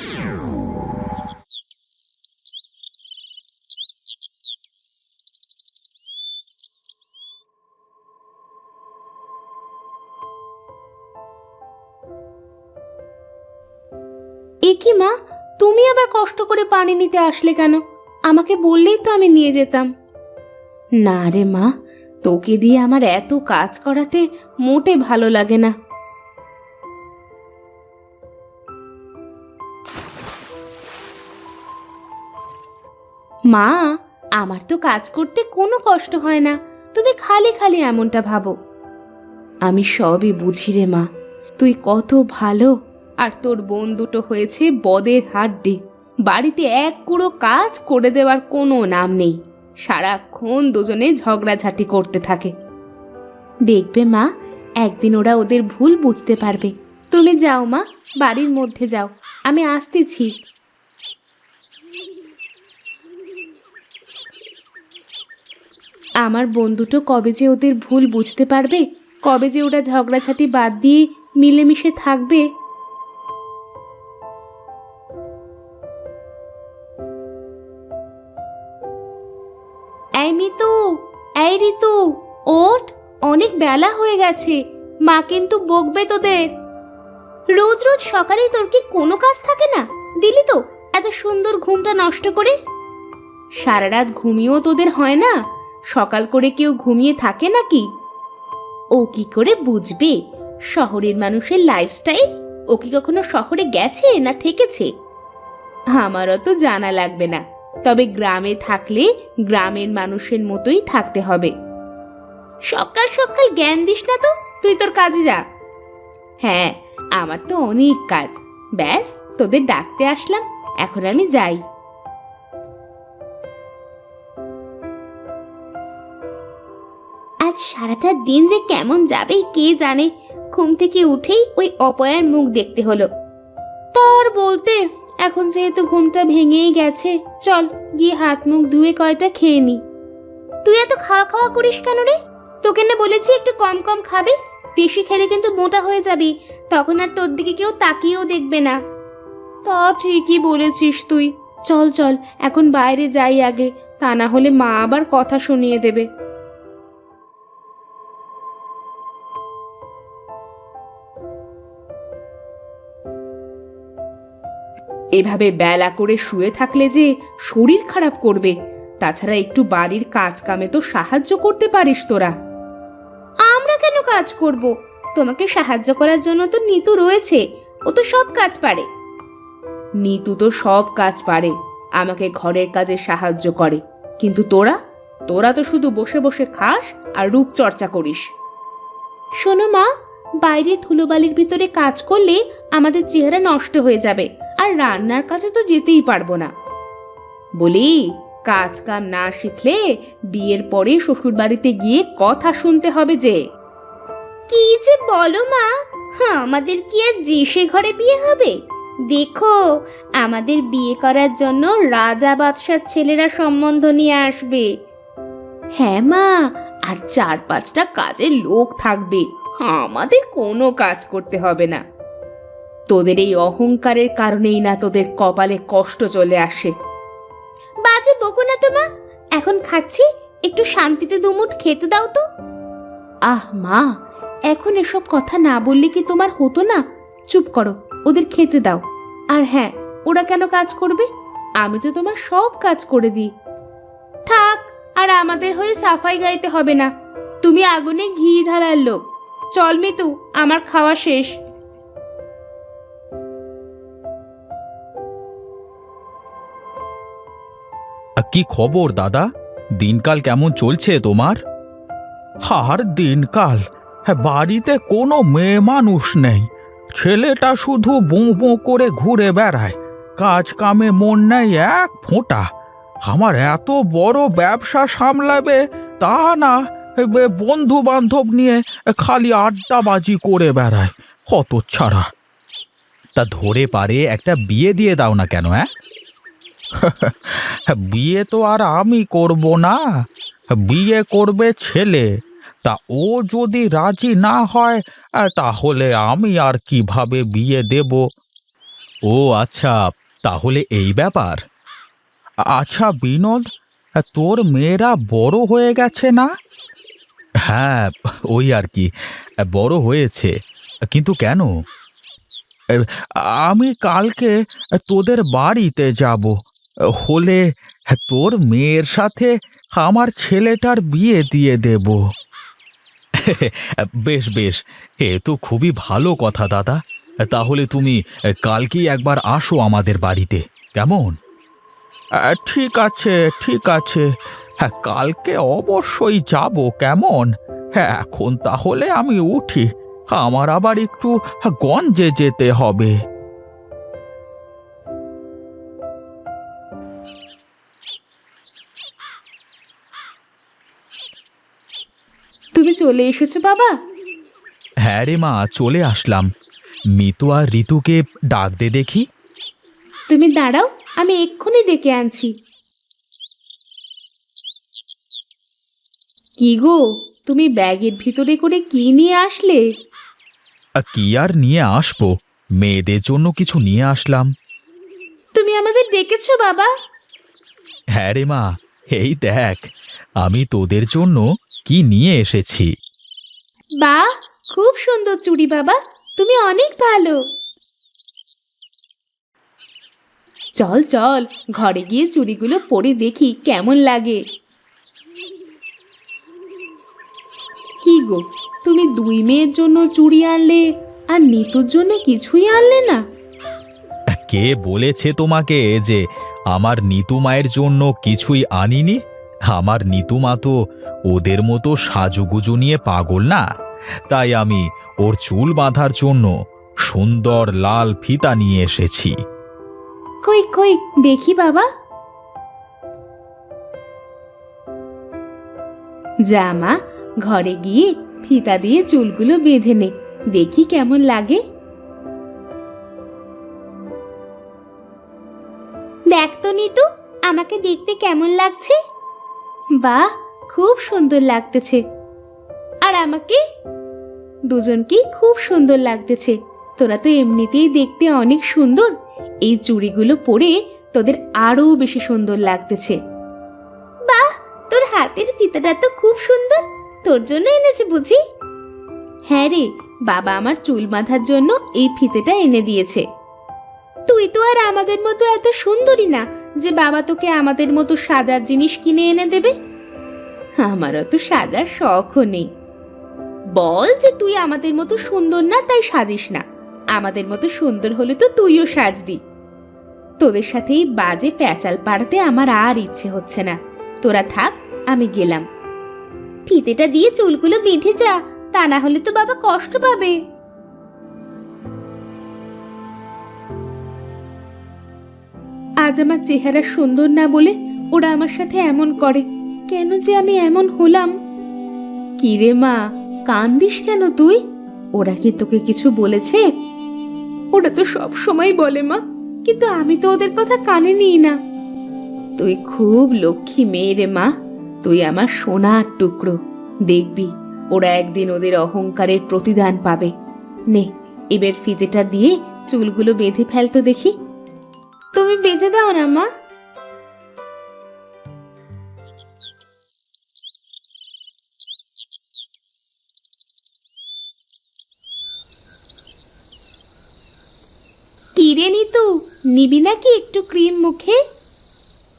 এ কি মা, তুমি আবার কষ্ট করে পানি নিতে আসলে কেন? আমাকে বললেই তো আমি নিয়ে যেতাম। না রে মা, তোকে দিয়ে আমার এত কাজ করাতে মোটে ভালো লাগে না। মা, আমার তো কাজ করতে কোনো কষ্ট হয় না, তুমি খালি খালি এমনটা ভাবো। আমি সবই বুঝি রে মা, তুই কত ভালো, আর তোর বোন দুটো হয়েছে বদের হাড্ডি। বাড়িতে এক কুড়ো কাজ করে দেওয়ার কোনো নাম নেই, সারাক্ষণ দুজনে ঝগড়াঝাটি করতে থাকে। দেখবে মা, একদিন ওরা ওদের ভুল বুঝতে পারবে। তুমি যাও মা, বাড়ির মধ্যে যাও, আমি আসতেছি। আমার বোন দুটো কবে যে ওদের ভুল বুঝতে পারবে, কবে যে ওরা ঝগড়াঝাটি বাদ দিয়ে মিলেমিশে থাকবে। এই মিতু, এই ঋতু, ওঠ, অনেক বেলা হয়ে গেছে, মা কিন্তু বকবে তোদের। রোজ রোজ সকালেই তোর কি কোনো কাজ থাকে না? দিলি তো এত সুন্দর ঘুমটা নষ্ট করে। সারা রাত ঘুমিয়েও তোদের হয় না? সকাল করে কেউ ঘুমিয়ে থাকে নাকি? ও কি করে বুঝবে শহরের মানুষের লাইফস্টাইল? ও কি কখনো শহরে গেছে না থেকেছে? আমারও তো জানা লাগবে না, তবে গ্রামে থাকলে গ্রামের মানুষের মতোই থাকতে হবে। সকাল সকাল জ্ঞান দিস না তো, তুই তোর কাজে যা। হ্যাঁ, আমার তো অনেক কাজ, ব্যাস তোদের ডাকতে আসলাম, এখন আমি যাই। আজ সারাটা দিন যে কেমন যাবে কে জানে। ঘুম থেকে উঠেই ওই অপয়ার মুখ দেখতে হলো। তার বলতে, এখন যেহেতু ঘুমটা ভেঙেই গেছে, চল গিয়ে হাত মুখ ধুয়ে কয়টা খেয়ে নি। তুই এত খাওয়া খাওয়া করিস কেন রে? তোকে না বলেছি একটু কম কম খাবে, বেশি খেলে কিন্তু মোটা হয়ে যাবি, তখন আর তোর দিকে কেউ তাকিয়েও দেখবে না। তা ঠিকই বলেছিস তুই, চল চল এখন বাইরে যাই আগে, তা না হলে মা আবার কথা শুনিয়ে দেবে। এভাবে বেলা করে শুয়ে থাকলে যে শরীর খারাপ করবে, তাছাড়া একটু বাড়ির কাজ কামে তো সাহায্য করতে পারিস তোরা। আমরা কেন কাজ করব? তোমাকে সাহায্য করার জন্য তো নিতু রয়েছে, ও তো সব কাজ পারে। নিতু তো সব কাজ পারে, আমাকে ঘরের কাজে সাহায্য করে, কিন্তু তোরা তোরা তো শুধু বসে বসে খাস আর রূপচর্চা করিস। শোনো মা, বাইরে ধুলোবালির ভিতরে কাজ করলে আমাদের চেহারা নষ্ট হয়ে যাবে, আর রান্নার কাছে তো যেতেই পারবো না। বলি, কাজ কাম না শিখলে বিয়ের পরে শ্বশুর বাড়িতে গিয়ে কথা শুনতে হবে যে। কি যে বলো মা, আমাদের কি আর যে সে ঘরে বিয়ে হবে? দেখো, আমাদের বিয়ে করার জন্য রাজা বাদশার ছেলেরা সম্বন্ধ নিয়ে আসবে। হ্যাঁ মা, আর 4-5টা কাজের লোক থাকবে, আমাদের কোনো কাজ করতে হবে না। তোদের এই অহংকারের কারণেই না তোদের কপালে কষ্ট চলে আসে। বাজে বকো না তো মা, এখন খাচ্ছি, একটু শান্তিতে দুমুঠ খেতে দাও তো। আহ মা, এখন এসব কথা না বললে কি তোমার হতো না? চুপ করো, ওদের খেতে দাও। আর হ্যাঁ, ওরা কেন কাজ করবে? আমি তো তোমার সব কাজ করে দিই। থাক, আর আমাদের হয়ে সাফাই গাইতে হবে না, তুমি আগুনে ঘি ঢালার লোক। চল মিতু, আমার খাওয়া শেষ। কি খবর দাদা? দিনকাল কেমন চলছে তোমার? আর দিনকাল, বাড়িতে কোনো মেয়ে মানুষ নেই, ছেলেটা শুধু বোঁ বোঁ করে ঘুরে বেড়ায়, কাজ কামে মন নেই এক ফোঁটা। আমার এত বড় ব্যবসা সামলাবে তা না, বন্ধু বান্ধব নিয়ে খালি আড্ডাবাজি করে বেড়ায়, হতচ্ছাড়া। তা ধরে পারে একটা বিয়ে দিয়ে দাও না কেন? বিয়ে তো আর আমি করব না, বিয়ে করবে ছেলে। তা ও যদি রাজি না হয়, তাহলে আমি আর কিভাবে বিয়ে দেব? ও আচ্ছা, তাহলে এই ব্যাপার। আচ্ছা বিনোদ, তোর মেয়েরা বড় হয়ে গেছে না? হ্যাঁ, ওই আর কি, বড় হয়েছে। কিন্তু কেন? এ, আমি কালকে তোদের বাড়িতে যাব, হলে তোর মেয়ের সাথে আমার ছেলেটার বিয়ে দিয়ে দেব। বেশ বেশ, এ তো খুবই ভালো কথা দাদা। তাহলে তুমি কালকেই একবার আসো আমাদের বাড়িতে, কেমন? ঠিক আছে, ঠিক আছে। হ্যাঁ, কালকে অবশ্যই যাব, কেমন? হ্যাঁ, এখন তাহলে আমি উঠি, আমার আবার একটু গঞ্জে যেতে হবে। তুমি চলে এসেছো বাবা? হ্যাঁ রে মা, চলে আসলাম। মিতু আর ঋতুকে ডাক দে দেখি। তুমি দাঁড়াও, আমি এক্ষুনি ডেকে আনছি। কি গো, তুমি ব্যাগের ভিতরে করে কি নিয়ে আসলে? কি আর নিয়ে আসবো, মেয়েদের জন্য কিছু নিয়ে আসলাম। তুমি আমাদের ডেকেছো বাবা? হ্যাঁ রে মা, এই দেখ, আমি তোদের জন্য কি নিয়ে এসেছি। বাহ, খুব সুন্দর চুড়ি বাবা, তুমি অনেক ভালো। চল চল, ঘরে গিয়ে চুড়িগুলো পরে দেখি কেমন লাগে। কি গো, তুমি দুই মেয়ের জন্য চুড়ি আনলে আর নিতুর জন্য কিছুই আনলে না? কে বলেছে তোমাকে যে আমার নিতু মায়ের জন্য কিছুই আনিনি? আমার নিতু মা তো ওদের মতো সাজুগুজু নিয়ে পাগল না। তাই আমি ওর চুল বাঁধার জন্য সুন্দর লাল ফিতা নিয়ে এসেছি। কই কই দেখি বাবা। জামা, ঘরে গিয়ে ফিতা দিয়ে চুলগুলো বেঁধে নে, দেখি কেমন লাগে। দেখ তো নিতু, আমাকে দেখতে কেমন লাগছে? বাহ, খুব সুন্দর লাগতেছে। আর আমাকে? দুজনকেই খুব সুন্দর লাগতেছে। তোরা তো এমনিতেই দেখতে অনেক সুন্দর, এই চুড়িগুলো পরে তোদের আরো বেশি সুন্দর লাগতেছে। বাহ, তোর হাতের ফিতাটা তো খুব সুন্দর, তোর জন্য এনেছে বুঝি? হ্যাঁ রে, বাবা আমার চুল বাঁধার জন্য এই ফিতেটা এনে দিয়েছে। তুই তো আর আমাদের মতো এত সুন্দরী না যে বাবা তোকে আমাদের মতো সাজার জিনিস কিনে এনে দেবে। আমারও তো সাজার শখও নেই। বল যে তুই আমাদের মতো সুন্দর না তাই সাজিস না, আমাদের মতো সুন্দর হলে তো তুইও সাজদি। তোদের সাথে এই বাজে প্যাচাল পাড়াতে আমার আর ইচ্ছে হচ্ছে না। তোরা থাক, আমি গেলাম। ফিতেটা দিয়ে চুলগুলো বেঁধে যা, তা না হলে তো বাবা কষ্ট পাবে। আজ আমার চেহারা সুন্দর না বলে ওরা আমার সাথে এমন করে, কেন যে আমি এমন হলাম? কি রে মা, কান্দিস কেন তুই? ওরা কি তোকে কিছু বলেছে? ওরা তো সব সময় বলে মা, কিন্তু আমি তো ওদের কথা কানে নিই না। তুই খুব লক্ষ্মী মেয়ে রে মা, তুই আমার সোনার টুকরো। দেখবি ওরা একদিন ওদের অহংকারের প্রতিদান পাবে। নে, এবার ফিতেটা দিয়ে চুলগুলো বেঁধে ফেলতো দেখি। তুমি বেঁধে দাও না মা। কি রে নিতু, নিবি নাকি একটু ক্রিম মুখে?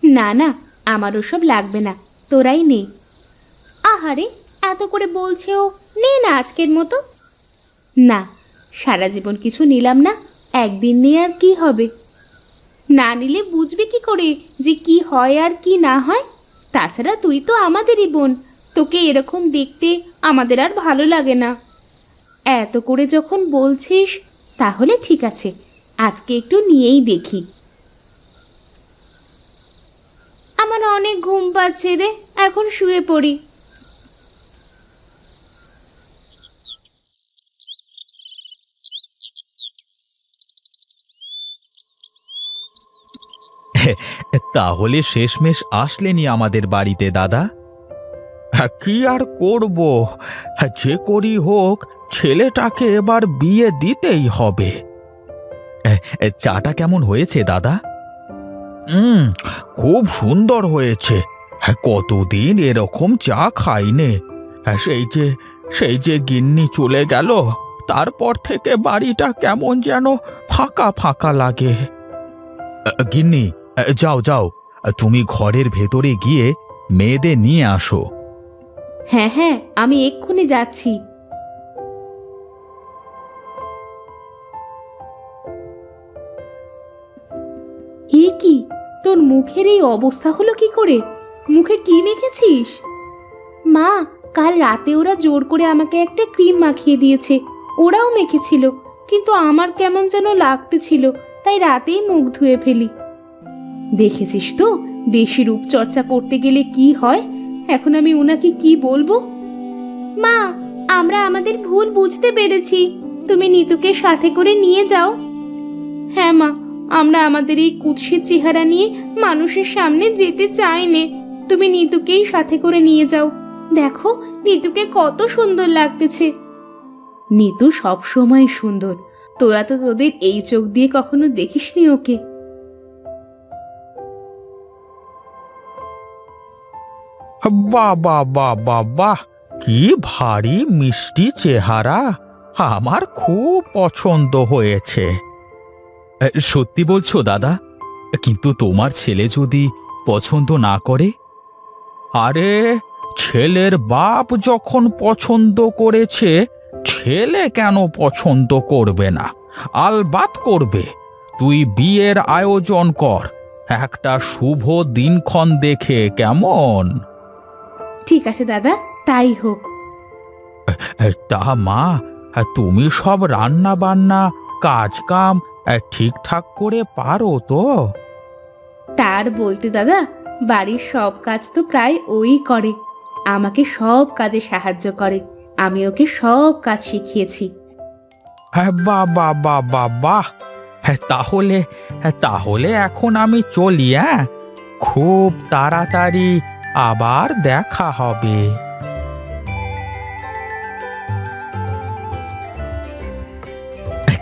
না না, আমার ওসব লাগবে না, তোরাই নে। আহারে, এত করে বলছে ও, নে না আজকের মতো। না, সারা জীবন কিছু নিলাম না, একদিন নিয়ে আর কি হবে? না নিলে বুঝবি কি করে যে কি হয় আর কি না হয়? তাছাড়া তুই তো আমাদেরই বোন, তোকে এরকম দেখতে আমাদের আর ভালো লাগে না। এত করে যখন বলছিস, তাহলে ঠিক আছে, আজকে একটু নিয়েই দেখি। আমার অনেক ঘুম পাচ্ছে রে, এখন শুয়ে পড়ি। তাহলে শেষমেশ আসলেনি আমাদের বাড়িতে দাদা? কি আর করব, যে করি হোক ছেলেটাকে এবার বিয়ে দিতেই হবে। চাটা কেমন হয়েছে দাদা? খুব সুন্দর হয়েছে। হ্যাঁ, কতদিন এরকম চা খাইনে। হ্যাঁ, সেই যে গিন্নি চলে গেল, তারপর থেকে বাড়িটা কেমন যেন ফাঁকা ফাঁকা লাগে। গিন্নি, যাও যাও, তুমি ঘরের ভেতরে গিয়ে মেয়েদের নিয়ে আসো। হ্যাঁ হ্যাঁ, আমি এক্ষুনি যাচ্ছি। এ কি, তোর মুখের এই অবস্থা হলো কি করে? মুখে কি মেখেছিস? মা, কাল রাতে ওরা জোর করে আমাকে একটা ক্রিম মাখিয়ে দিয়েছে। ওরাও মেখেছিল, কিন্তু আমার কেমন যেন লাগতেছিল, তাই রাতেই মুখ ধুয়ে ফেলি। দেখেছিস তো, বেশি রূপচর্চা করতে গেলে কি হয়। এখন আমি ওনাকে কি বলবো? মা, আমরা আমাদের ভুল বুঝতে পেরেছি, তুমি নিতুকে সাথে করে নিয়ে যাও। হ্যাঁ মা, আমরা আমাদের এই কুৎসিত চেহারা নিয়ে মানুষের সামনে যেতে চাই নে। তুমি নিতুকেই সাথে করে নিয়ে যাও। দেখো, নিতুকে কত সুন্দর লাগতেছে। নিতু সব সময় সুন্দর, তোরা তো তোদের এই চোখ দিয়ে কখনো দেখিসনি ওকে। বাহ বাহ বাহ বাহ বাহ, কি ভারী মিষ্টি চেহারা! আমার খুব পছন্দ হয়েছে। সত্যি বলছো দাদা? কিন্তু তোমার ছেলে যদি পছন্দ না করে? আরে, ছেলের বাপ যখন পছন্দ করেছে, ছেলে কেন পছন্দ করবে না? আলবাত করবে। তুই বিয়ের আয়োজন কর, একটা শুভ দিনক্ষণ দেখে, কেমন? ঠিক আছে দাদা, তাই হোক। তা মা, তুমি সব রান্না বান্না কাজ কাম ঠিকঠাক করে পারো তো? তার বলতে দাদা, বাড়ির সব কাজ তো প্রায় ওই করে। আমাকে সব কাজে সাহায্য করে, আমি ওকে সব কাজ শিখিয়েছি। হ্যাঁ, বাহ বাহ বাহ বাহ বাহ। তাহলে এখন আমি চলি। হ্যাঁ, খুব তাড়াতাড়ি আবার দেখা হবে।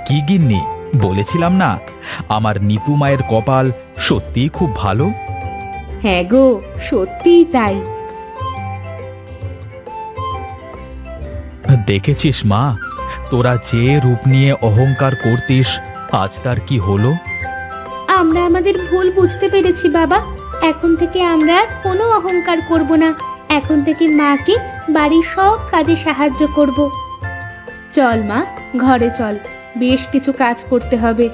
কি গিন্নি, বলেছিলাম না আমার নিতু মায়ের কপাল সত্যিই খুব ভালো? হ্যাঁ গো, সত্যিই তাই। দেখেছিস মা, তোরা যে রূপ নিয়ে অহংকার করতিস, আজ তার কি হলো? আমরা আমাদের ভুল বুঝতে পেরেছি বাবা। এখন থেকে আমরা আর কোনো অহংকার করব না। এখন থেকে মাকে বাড়ির সব কাজে সাহায্য করব। চল মা, ঘরে চল, বেশ কিছু কাজ করতে হবে।